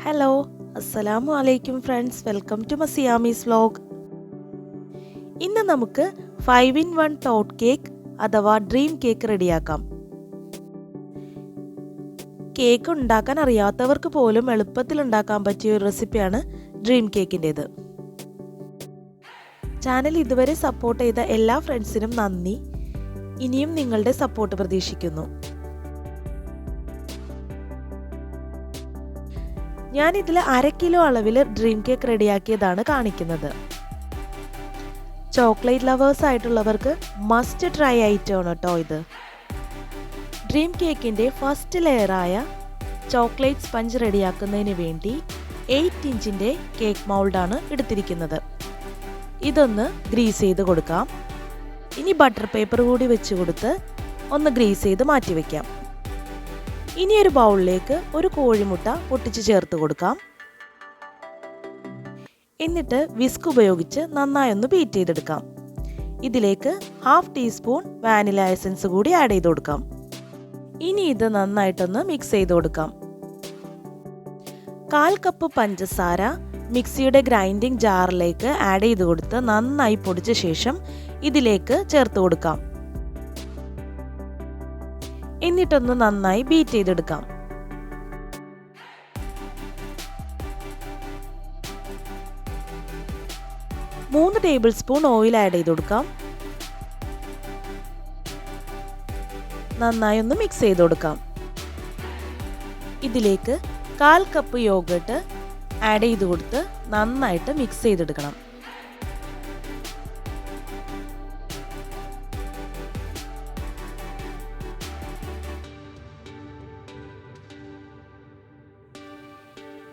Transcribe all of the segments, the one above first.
Hello, അസ്സലാമു അലൈക്കും friends. Welcome to മസിയാമീസ് വ്ലോഗ്. ഇന്ന് നമുക്ക് 5in1 ടോട്ട് കേക്ക് അഥവാ ഡ്രീം കേക്ക് റെഡിയാക്കാം. കേക്ക് ഉണ്ടാക്കാൻ അറിയാത്തവർക്ക് പോലും എളുപ്പത്തിൽ ഉണ്ടാക്കാൻ പറ്റിയ ഒരു റെസിപ്പിയാണ് ഡ്രീം കേക്കിൻ്റേത്. ചാനൽ ഇതുവരെ സപ്പോർട്ട് ചെയ്ത എല്ലാ ഫ്രണ്ട്സിനും നന്ദി. ഇനിയും നിങ്ങളുടെ സപ്പോർട്ട് പ്രതീക്ഷിക്കുന്നു. ഞാനിതിൽ 1/2 കിലോ അളവിൽ ഡ്രീം കേക്ക് റെഡിയാക്കിയതാണ് കാണിക്കുന്നത്. ചോക്ലേറ്റ് ലവേഴ്സ് ആയിട്ടുള്ളവർക്ക് മസ്റ്റ് ട്രൈ ഐറ്റമാണ് കേട്ടോ ഇത്. ഡ്രീം കേക്കിൻ്റെ ഫസ്റ്റ് ലെയറായ ചോക്ലേറ്റ് സ്പഞ്ച് റെഡിയാക്കുന്നതിന് വേണ്ടി 8 ഇഞ്ചിൻ്റെ കേക്ക് മൗൾഡാണ് എടുത്തിരിക്കുന്നത്. ഇതൊന്ന് ഗ്രീസ് ചെയ്ത് കൊടുക്കാം. ഇനി ബട്ടർ പേപ്പർ കൂടി വെച്ച് കൊടുത്ത് ഒന്ന് ഗ്രീസ് ചെയ്ത് മാറ്റി വയ്ക്കാം. ഇനി ഒരു ബൗളിലേക്ക് ഒരു കോഴിമുട്ട പൊട്ടിച്ച് ചേർത്ത് കൊടുക്കാം. എന്നിട്ട് വിസ്ക് ഉപയോഗിച്ച് നന്നായി ഒന്ന് ബീറ്റ് ചെയ്തെടുക്കാം. ഇതിലേക്ക് 1/2 ടീസ്പൂൺ വാനില എസൻസ് കൂടി ആഡ് ചെയ്ത് കൊടുക്കാം. ഇനി ഇത് നന്നായിട്ടൊന്ന് മിക്സ് ചെയ്ത് കൊടുക്കാം. 1/4 കപ്പ് പഞ്ചസാര മിക്സിയുടെ ഗ്രൈൻഡിംഗ് ജാറിലേക്ക് ആഡ് ചെയ്ത് കൊടുത്ത് നന്നായി പൊടിച്ച ശേഷം ഇതിലേക്ക് ചേർത്ത് കൊടുക്കാം. എന്നിട്ടൊന്ന് നന്നായി ബീറ്റ് ചെയ്തെടുക്കാം. മൂന്ന് ടേബിൾ സ്പൂൺ ഓയിൽ ആഡ് ചെയ്ത് കൊടുക്കാം. നന്നായി ഒന്ന് മിക്സ് ചെയ്ത് കൊടുക്കാം. ഇതിലേക്ക് 1/4 കപ്പ് യോഗർട്ട് ആഡ് ചെയ്ത് കൊടുത്ത് നന്നായിട്ട് മിക്സ് ചെയ്തെടുക്കണം.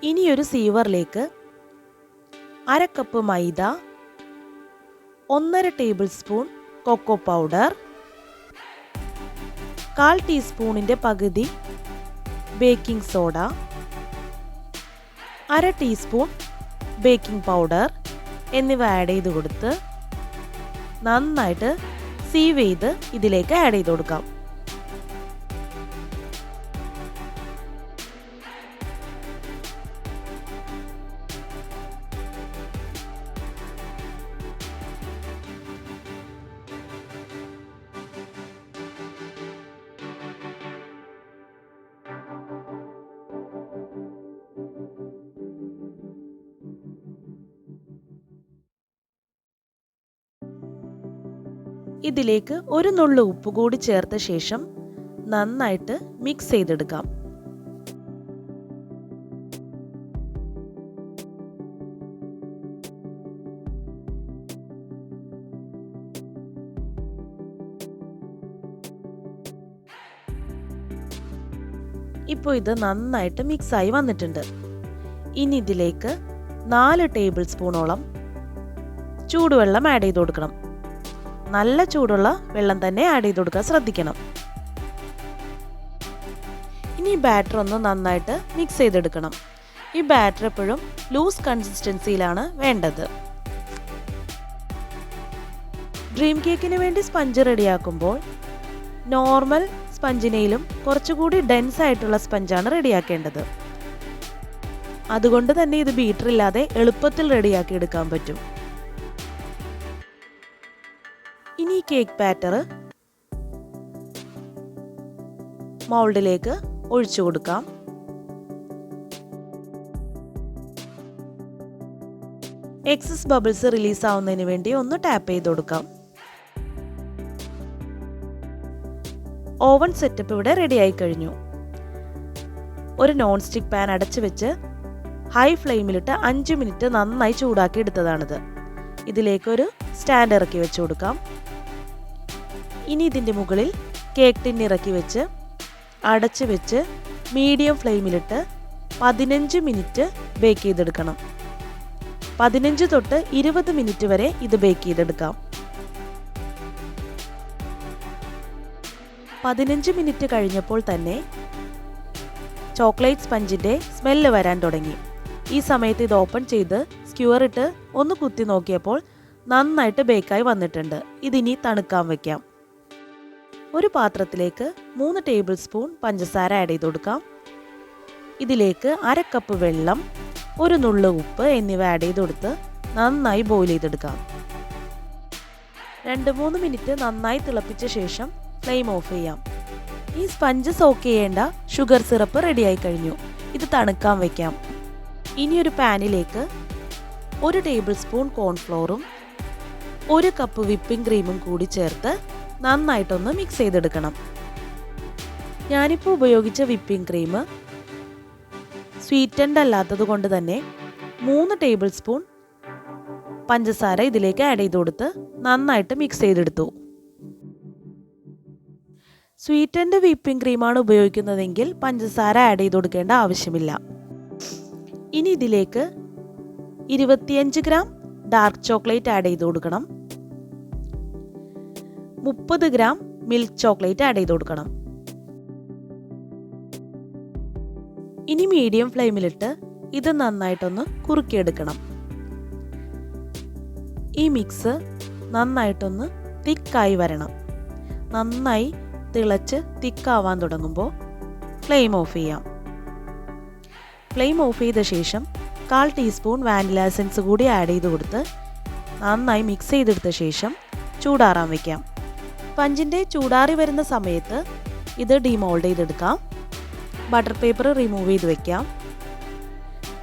ഇനി ഒരു സീവറിലേക്ക് 1/2 കപ്പ് മൈദ, 1/2 ടേബിൾ സ്പൂൺ കൊക്കോ പൗഡർ, 1/4 ടീസ്പൂണിൻ്റെ പകുതി baking soda, 1/2 teaspoon baking powder എന്നിവ ആഡ് ചെയ്ത് കൊടുത്ത് നന്നായിട്ട് സീവ് ചെയ്ത് ഇതിലേക്ക് ആഡ് ചെയ്ത് കൊടുക്കാം. ഇതിലേക്ക് ഒരു നുള്ളു ഉപ്പ് കൂടി ചേർത്ത ശേഷം നന്നായിട്ട് മിക്സ് ചെയ്തെടുക്കാം. ഇപ്പോൾ ഇത് നന്നായിട്ട് മിക്സായി വന്നിട്ടുണ്ട്. ഇനി ഇതിലേക്ക് 4 ടേബിൾ സ്പൂണോളം ചൂടുവെള്ളം ആഡ് ചെയ്ത് കൊടുക്കണം. നല്ല ചൂടുള്ള വെള്ളം തന്നെ ആഡ് ചെയ്ത് കൊടുക്കാൻ ശ്രദ്ധിക്കണം. ഇനി ഈ ബാറ്റർ ഒന്ന് നന്നായിട്ട് മിക്സ് ചെയ്തെടുക്കണം. ഈ ബാറ്റർ എപ്പോഴും ലൂസ് കൺസിസ്റ്റൻസിയിലാണ് വേണ്ടത്. ഡ്രീം കേക്കിന് വേണ്ടി സ്പഞ്ച് റെഡിയാക്കുമ്പോൾ നോർമൽ സ്പഞ്ചിനേലും കുറച്ചുകൂടി ഡെൻസ് ആയിട്ടുള്ള സ്പഞ്ചാണ് റെഡിയാക്കേണ്ടത്. അതുകൊണ്ട് തന്നെ ഇത് ബീറ്റർ ഇല്ലാതെ എളുപ്പത്തിൽ റെഡിയാക്കി എടുക്കാൻ പറ്റും. ഇനി കേക്ക് ബാറ്റർ മൗൾഡിലേക്ക് ഒഴിച്ചു കൊടുക്കാം. എക്സസ് ബബിൾസ് റിലീസ് ആവുന്നതിന് വേണ്ടി ഒന്ന് ടാപ്പ് ചെയ്ത് കൊടുക്കാം. ഓവൻ സെറ്റപ്പ് ഇവിടെ റെഡി ആയി കഴിഞ്ഞു. ഒരു നോൺ സ്റ്റിക്ക് പാൻ അടച്ചു വെച്ച് ഹൈ ഫ്ലെയിമിലിട്ട് 5 മിനിറ്റ് നന്നായി ചൂടാക്കി എടുത്തതാണിത്. ഇതിലേക്കൊരു സ്റ്റാൻഡ് ഇറക്കി വെച്ച് കൊടുക്കാം. ഇനി ഇതിൻ്റെ മുകളിൽ കേക്ക് ടിൻ ഇറക്കി വെച്ച് അടച്ച് വെച്ച് മീഡിയം ഫ്ലെയിമിലിട്ട് 15 മിനിറ്റ് ബേക്ക് ചെയ്തെടുക്കണം. 15 തൊട്ട് 20 മിനിറ്റ് വരെ ഇത് ബേക്ക് ചെയ്തെടുക്കാം. 15 മിനിറ്റ് കഴിഞ്ഞപ്പോൾ തന്നെ ചോക്ലേറ്റ് സ്പഞ്ചിൻ്റെ സ്മെല്ല് വരാൻ തുടങ്ങി. ഈ സമയത്ത് ഇത് ഓപ്പൺ ചെയ്ത് സ്ക്യൂർ ഇട്ട് ഒന്ന് കുത്തി നോക്കിയപ്പോൾ നന്നായിട്ട് ബേക്കായി വന്നിട്ടുണ്ട്. ഇതിനി തണുക്കാൻ വയ്ക്കാം. ഒരു പാത്രത്തിലേക്ക് 3 ടേബിൾ സ്പൂൺ പഞ്ചസാര ആഡ് ചെയ്ത് കൊടുക്കാം. ഇതിലേക്ക് 1/2 കപ്പ് വെള്ളം, ഒരു നുള്ളു ഉപ്പ് എന്നിവ ആഡ് ചെയ്ത് കൊടുത്ത് നന്നായി ബോയിൽ ചെയ്തെടുക്കാം. 2-3 മിനിറ്റ് നന്നായി തിളപ്പിച്ച ശേഷം ഫ്ലെയിം ഓഫ് ചെയ്യാം. ഈ സ്പഞ്ച് സോക്ക് ചെയ്യേണ്ട ഷുഗർ സിറപ്പ് റെഡിയായി കഴിഞ്ഞു. ഇത് തണുക്കാൻ വയ്ക്കാം. ഇനി ഒരു പാനിലേക്ക് 1 ടേബിൾ സ്പൂൺ കോൺഫ്ലോറും 1 കപ്പ് വിപ്പിംഗ് ക്രീമും കൂടി ചേർത്ത് നന്നായിട്ടൊന്ന് മിക്സ് ചെയ്തെടുക്കണം. ഞാനിപ്പോൾ ഉപയോഗിച്ച വിപ്പിംഗ് ക്രീം സ്വീറ്റൻഡ് അല്ലാത്തത് കൊണ്ട് തന്നെ 3 ടേബിൾ സ്പൂൺ പഞ്ചസാര ഇതിലേക്ക് ആഡ് ചെയ്ത് കൊടുത്ത് നന്നായിട്ട് മിക്സ് ചെയ്തെടുത്തു. സ്വീറ്റൻഡ് വിപ്പിംഗ് ക്രീമാണ് ഉപയോഗിക്കുന്നതെങ്കിൽ പഞ്ചസാര ആഡ് ചെയ്ത് കൊടുക്കേണ്ട ആവശ്യമില്ല. ഇനി ഇതിലേക്ക് 25 ഗ്രാം ഡാർക്ക് ചോക്ലേറ്റ് ആഡ് ചെയ്ത് കൊടുക്കണം. 30 ഗ്രാം മിൽക്ക് ചോക്ലേറ്റ് ആഡ് ചെയ്ത് കൊടുക്കണം. ഇനി മീഡിയം ഫ്ലെയിമിലിട്ട് ഇത് നന്നായിട്ടൊന്ന് കുറുക്കിയെടുക്കണം. ഈ മിക്സ് നന്നായിട്ടൊന്ന് തിക്കായി വരണം. നന്നായി തിളച്ച് തിക്കാവാൻ തുടങ്ങുമ്പോൾ ഫ്ലെയിം ഓഫ് ചെയ്യാം. ഫ്ലെയിം ഓഫ് ചെയ്ത ശേഷം 1/4 ടീസ്പൂൺ വാനില എസൻസ് കൂടി ആഡ് ചെയ്ത് കൊടുത്ത് നന്നായി മിക്സ് ചെയ്തെടുത്ത ശേഷം ചൂടാറാൻ വയ്ക്കാം. സ്പഞ്ചിൻ്റെ ചൂടാറി വരുന്ന സമയത്ത് ഇത് ഡീമോൾഡ് ചെയ്തെടുക്കാം. ബട്ടർ പേപ്പർ റിമൂവ് ചെയ്ത് വയ്ക്കാം.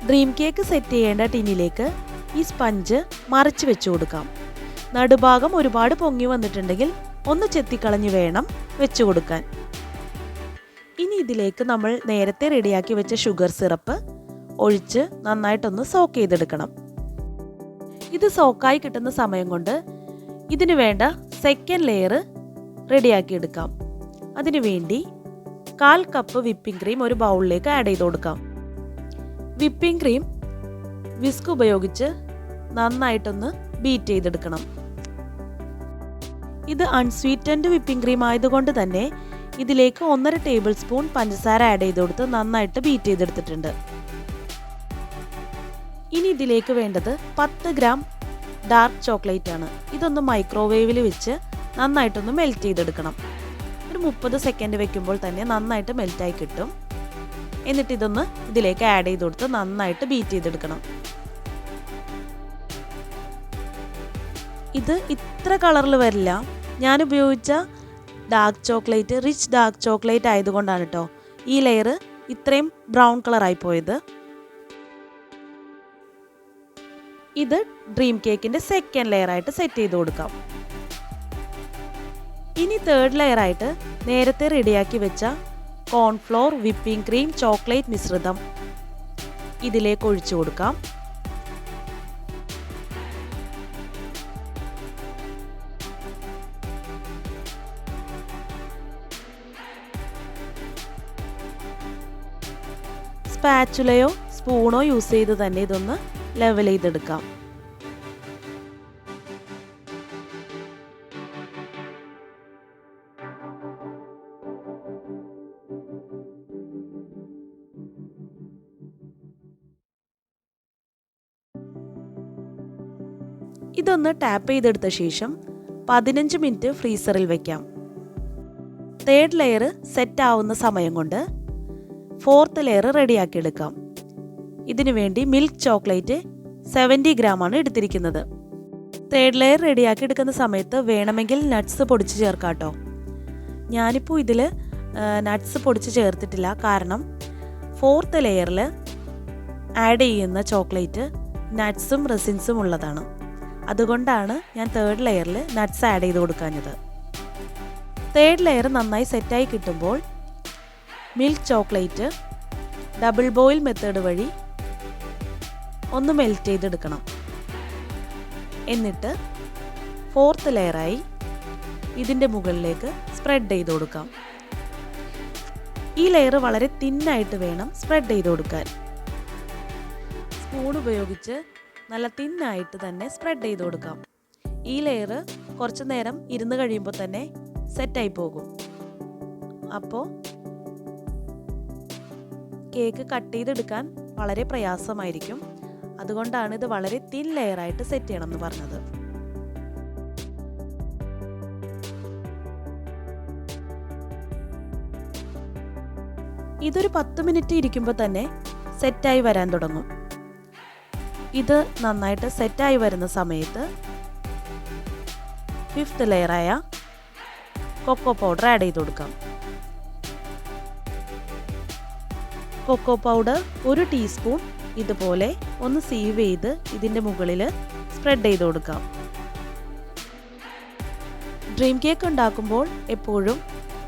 ഡ്രീം കേക്ക് സെറ്റ് ചെയ്യേണ്ട ടിന്നിലേക്ക് ഈ സ്പഞ്ച് മറിച്ച് വെച്ച് കൊടുക്കാം. നടുഭാഗം ഒരുപാട് പൊങ്ങി വന്നിട്ടുണ്ടെങ്കിൽ ഒന്ന് ചെത്തിക്കളഞ്ഞ് വേണം വെച്ച് കൊടുക്കാൻ. ഇനി ഇതിലേക്ക് നമ്മൾ നേരത്തെ റെഡിയാക്കി വെച്ച ഷുഗർ സിറപ്പ് ഒഴിച്ച് നന്നായിട്ടൊന്ന് സോക്ക് ചെയ്തെടുക്കണം. ഇത് സോക്കായി കിട്ടുന്ന സമയം കൊണ്ട് ഇതിന് വേണ്ട സെക്കൻഡ് ലെയർ റെഡിയാക്കി എടുക്കാം. അതിനുവേണ്ടി 1/4 കപ്പ് വിപ്പിംഗ് ക്രീം ഒരു ബൗളിലേക്ക് ആഡ് ചെയ്ത് കൊടുക്കാം. വിപ്പിംഗ് ക്രീം വിസ്ക് ഉപയോഗിച്ച് നന്നായിട്ടൊന്ന് ബീറ്റ് ചെയ്തെടുക്കണം. ഇത് അൺസ്വീറ്റൻഡ് വിപ്പിംഗ് ക്രീം ആയതുകൊണ്ട് തന്നെ ഇതിലേക്ക് 1.5 ടേബിൾ സ്പൂൺ പഞ്ചസാര ആഡ് ചെയ്ത് കൊടുത്ത് നന്നായിട്ട് ബീറ്റ് ചെയ്തെടുത്തിട്ടുണ്ട്. ഇനി ഇതിലേക്ക് വേണ്ടത് 10 ഗ്രാം ഡാർക്ക് ചോക്ലേറ്റ് ആണ്. ഇതൊന്ന് മൈക്രോവേവിൽ വെച്ച് നന്നായിട്ടൊന്ന് മെൽറ്റ് ചെയ്തെടുക്കണം. ഒരു 30 സെക്കൻഡ് വെക്കുമ്പോൾ തന്നെ നന്നായിട്ട് മെൽറ്റായി കിട്ടും. എന്നിട്ട് ഇതൊന്ന് ഇതിലേക്ക് ആഡ് ചെയ്ത് കൊടുത്ത് നന്നായിട്ട് ബീറ്റ് ചെയ്തെടുക്കണം. ഇത് ഇത്ര കളറിൽ വരില്ല. ഞാൻ ഉപയോഗിച്ച dark chocolate rich dark chocolate ആയതുകൊണ്ടാണ് കേട്ടോ ഈ ലെയർ ഇത്രയും ബ്രൗൺ കളറായി പോയത്. ഇത് ഡ്രീം കേക്കിൻ്റെ സെക്കൻഡ് ലെയറായിട്ട് സെറ്റ് ചെയ്ത് കൊടുക്കാം. ഇനി തേർഡ് ലെയറായിട്ട് നേരത്തെ റെഡിയാക്കി വെച്ച കോൺഫ്ലോർ, വിപ്പിംഗ് ക്രീം, ചോക്ലേറ്റ് മിശ്രിതം ഇതിലേക്ക് ഒഴിച്ചു കൊടുക്കാം. സ്പാച്ചുലയോ സ്പൂണോ യൂസ് ചെയ്ത് തന്നെ ഇതൊന്ന് ലെവൽ ചെയ്തെടുക്കാം. ഇതൊന്ന് ടാപ്പ് ചെയ്തെടുത്ത ശേഷം 15 മിനിറ്റ് ഫ്രീസറിൽ വയ്ക്കാം. തേർഡ് ലെയർ സെറ്റ് ആവുന്ന സമയം കൊണ്ട് ഫോർത്ത് ലെയർ റെഡിയാക്കി എടുക്കാം. ഇതിനു വേണ്ടി മിൽക്ക് ചോക്ലേറ്റ് 70 ഗ്രാമാണ് എടുത്തിരിക്കുന്നത്. തേർഡ് ലെയർ റെഡിയാക്കി എടുക്കുന്ന സമയത്ത് വേണമെങ്കിൽ നട്ട്സ് പൊടിച്ച് ചേർക്കാം കേട്ടോ. ഞാനിപ്പോൾ ഇതിൽ നട്ട്സ് പൊടിച്ച് ചേർത്തിട്ടില്ല. കാരണം ഫോർത്ത് ലെയറിൽ ആഡ് ചെയ്യുന്ന ചോക്ലേറ്റ് നട്ട്സും റെസിൻസും ഉള്ളതാണ്. അതുകൊണ്ടാണ് ഞാൻ തേർഡ് ലെയറിൽ നട്ട്സ് ആഡ് ചെയ്ത് കൊടുക്കാഞ്ഞത്. തേർഡ് ലെയർ നന്നായി സെറ്റായി കിട്ടുമ്പോൾ milk chocolate double boil method വഴി ഒന്ന് മെൽറ്റ് ചെയ്തെടുക്കണം. എന്നിട്ട് ഫോർത്ത് ലെയറായി ഇതിൻ്റെ മുകളിലേക്ക് സ്പ്രെഡ് ചെയ്ത് കൊടുക്കാം. ഈ ലെയർ വളരെ തിന്നായിട്ട് വേണം സ്പ്രെഡ് ചെയ്ത് കൊടുക്കാൻ. സ്പൂൺ ഉപയോഗിച്ച് നല്ല തിന്നായിട്ട് തന്നെ സ്പ്രെഡ് ചെയ്ത് കൊടുക്കാം. ഈ ലെയർ കുറച്ച് നേരം ഇരുന്ന് കഴിയുമ്പോൾ തന്നെ സെറ്റായി പോകും. അപ്പോൾ കേക്ക് കട്ട് ചെയ്തെടുക്കാൻ വളരെ പ്രയാസമായിരിക്കും. അതുകൊണ്ടാണ് ഇത് വളരെ തിൻ ലെയറായിട്ട് സെറ്റ് ചെയ്യണം എന്ന് പറഞ്ഞത്. ഇതൊരു 10 മിനിറ്റ് ഇരിക്കുമ്പോൾ തന്നെ സെറ്റായി വരാൻ തുടങ്ങും. ഇത് നന്നായിട്ട് സെറ്റായി വരുന്ന സമയത്ത് 5th ലെയറായ കൊക്കോ പൗഡർ ആഡ് ചെയ്ത് കൊടുക്കാം. കൊക്കോ പൗഡർ 1 ടീസ്പൂൺ ഇതുപോലെ ഒന്ന് സീവ് ചെയ്ത് ഇതിൻ്റെ മുകളിൽ സ്പ്രെഡ് ചെയ്ത് കൊടുക്കാം. ഡ്രീം കേക്ക് ഉണ്ടാക്കുമ്പോൾ എപ്പോഴും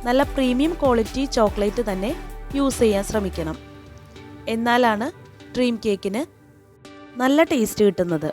നല്ല പ്രീമിയം ക്വാളിറ്റി ചോക്ലേറ്റ് തന്നെ യൂസ് ചെയ്യാൻ ശ്രമിക്കണം. എന്നാലാണ് ഡ്രീം കേക്കിന് നല്ല ടേസ്റ്റ് കിട്ടുന്നത്.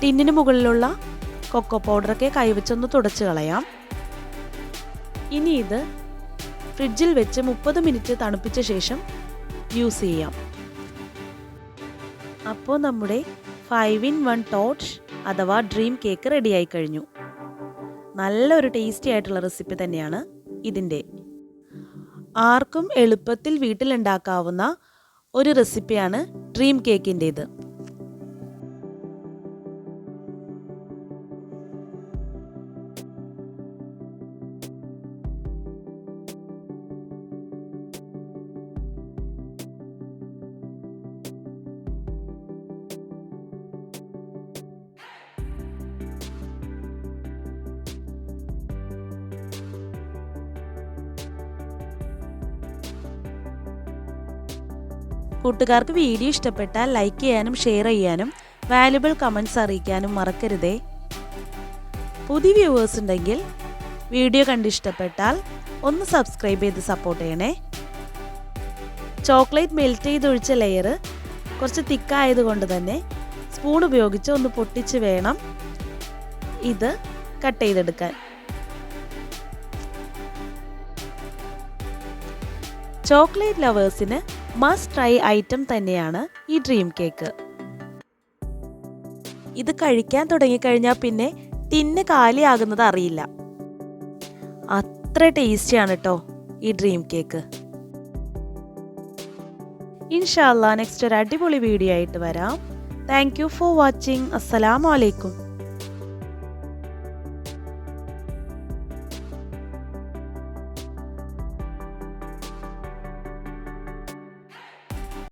ടിന്നിന് മുകളിലുള്ള കൊക്കോ പൗഡറൊക്കെ കൈവച്ചൊന്ന് തുടച്ച് കളയാം. ഇനി ഇത് ഫ്രിഡ്ജിൽ വെച്ച് 30 മിനിറ്റ് തണുപ്പിച്ച ശേഷം യൂസ് ചെയ്യാം. അപ്പോൾ നമ്മുടെ 5in1Torte അഥവാ ഡ്രീം കേക്ക് റെഡിയായി കഴിഞ്ഞു. നല്ലൊരു ടേസ്റ്റി ആയിട്ടുള്ള റെസിപ്പി തന്നെയാണ് ഇതിൻ്റെ. ആർക്കും എളുപ്പത്തിൽ വീട്ടിലുണ്ടാക്കാവുന്ന ഒരു റെസിപ്പിയാണ് ഡ്രീം കേക്കിൻ്റേത്. കൂട്ടുകാർക്ക് വീഡിയോ ഇഷ്ടപ്പെട്ടാൽ ലൈക്ക് ചെയ്യാനും ഷെയർ ചെയ്യാനും വാല്യുബിൾ കമൻറ്റ്സ് അറിയിക്കാനും മറക്കരുതേ. പുതിയ വ്യൂവേഴ്സ് ഉണ്ടെങ്കിൽ വീഡിയോ കണ്ടിഷ്ടപ്പെട്ടാൽ ഒന്ന് സബ്സ്ക്രൈബ് ചെയ്ത് സപ്പോർട്ട് ചെയ്യണേ. ചോക്ലേറ്റ് മെൽറ്റ് ചെയ്തൊഴിച്ച ലെയർ കുറച്ച് തിക്കായതുകൊണ്ട് തന്നെ സ്പൂൺ ഉപയോഗിച്ച് ഒന്ന് പൊട്ടിച്ച് വേണം ഇത് കട്ട് ചെയ്തെടുക്കാൻ. ചോക്ലേറ്റ് ലവേഴ്സിന് മസ്റ്റ് ട്രൈ ഐറ്റം തന്നെയാണ് ഈ ഡ്രീം കേക്ക്. ഇത് കഴിക്കാൻ തുടങ്ങിക്കഴിഞ്ഞാൽ പിന്നെ ടിന്ന് കാലിയാകുന്നത് അറിയില്ല. അത്ര ടേസ്റ്റിയാണ് കേട്ടോ ഈ ഡ്രീം കേക്ക്. ഇൻഷാ അല്ലാഹ് നെക്സ്റ്റ് ഒരു അടിപൊളി വീഡിയോ ആയിട്ട് വരാം. Thank you for watching. അസ്സലാമു അലൈക്കും.